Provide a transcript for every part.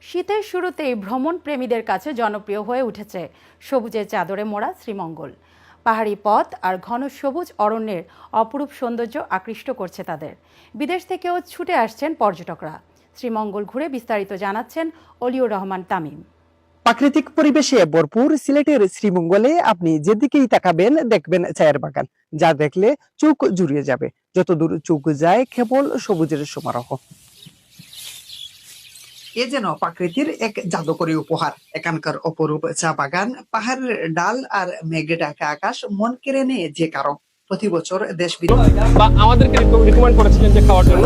শীতের শুরুতেই ভ্রমণ প্রেমীদের কাছে জনপ্রিয় হয়ে উঠেছে সবুজের চাদরে মোড়া শ্রীমঙ্গল। পাহাড়ি পথ আর ঘন সবুজ অরণ্যের অপরূপ সৌন্দর্য আকৃষ্ট করছে তাদের। বিদেশ থেকেও ছুটে আসছেন পর্যটকরা। শ্রীমঙ্গল ঘুরে বিস্তারিত জানাচ্ছেন অলিউর রহমান তামিম। প্রাকৃতিক পরিবেশে ভরপুর সিলেটের শ্রীমঙ্গলে আপনি যেদিকেই তাকাবেন দেখবেন চায়ের বাগান, যা দেখলে চোখ জুড়িয়ে যাবে। যতদূর চোখ যায় কেবল সবুজের সমারোহ। এ যেন প্রকৃতির এক জাদুকরী উপহার। এখানকার অপরূপ চা বাগান, পাহাড়ের ডাল আর মেঘে ঢাকা আকাশ মন কেড়ে নেয় যে কারো। প্রতি বছর দেশ বা আমাদেরকে রিকমেন্ড করেছিলেন যে খাওয়ার জন্য,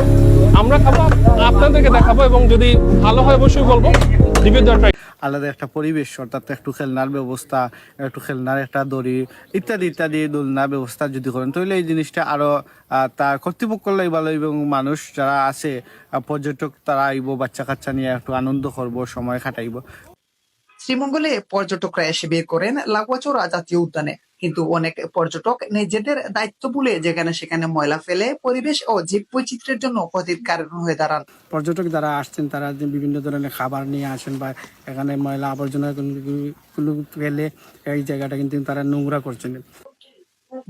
আমরা খাবো, আপনাদেরকে দেখাবো এবং যদি ভালো হয় অবশ্যই বলবো। আলাদা একটা পরিবেশ, অর্থাৎ একটু খেলনার ব্যবস্থা, একটু খেলনার একটা দড়ি ইত্যাদি ইত্যাদি দোলনার ব্যবস্থা যদি করেন তাহলে এই জিনিসটা আরো তার কর্তৃপক্ষ ভালো এবং মানুষ যারা আছে পর্যটক তারা আইব, বাচ্চা কাচ্চা নিয়ে একটু আনন্দ করবো, সময় কাটাইব। শ্রীমঙ্গলে পর্যটকরা এসে বের করেন লাগোয়াচড়া জাতীয় উদ্যানে, কিন্তু অনেক পর্যটক নিজেদের দায়িত্ব ভুলে যেখানে সেখানে ময়লা ফেলে পরিবেশ ও জীব বৈচিত্র্যের জন্য ক্ষতির কারণ হয়ে দাঁড়ান। পর্যটক যারা আসছেন তারা যে বিভিন্ন ধরনের খাবার নিয়ে আসেন বা এখানে ময়লা আবর্জনা ফেলে এই জায়গাটা কিন্তু তারা নোংরা করছেন।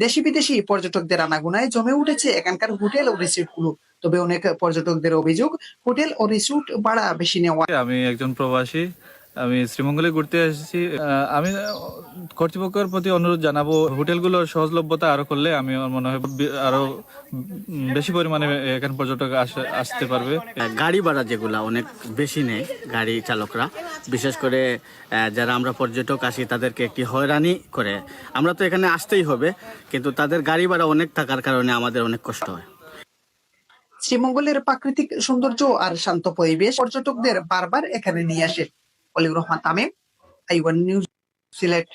দেশি বিদেশি পর্যটকদের আনাগোনায় জমে উঠেছে এখানকার হোটেল ও রিসোর্ট গুলো। তবে অনেক পর্যটকদের অভিযোগ হোটেল ও রিসোর্ট ভাড়া বেশি নেওয়া। আমি একজন প্রবাসী, আমি শ্রীমঙ্গলে ঘুরতে এসেছি। আমি কর্তৃপক্ষের প্রতি অনুরোধ জানাবো, হোটেলগুলোর সহজলভ্যতা আরো করলে আমি মনে হয় আরো বেশি পরিমাণে এখানে পর্যটক আসতে পারবে। গাড়ি ভাড়া যেগুলা অনেক বেশি নেয় গাড়ি চালকরা, বিশেষ করে যারা আমরা পর্যটক আসি তাদেরকে একটি হয়রানি করে। আমরা তো এখানে আসতেই হবে, কিন্তু তাদের গাড়ি ভাড়া অনেক থাকার কারণে আমাদের অনেক কষ্ট হয়। শ্রীমঙ্গলের প্রাকৃতিক সৌন্দর্য আর শান্ত পরিবেশ পর্যটকদের বারবার এখানে নিয়ে আসে। অলিউর রহমান তামিম, আই1 নিউজ, সিলেট।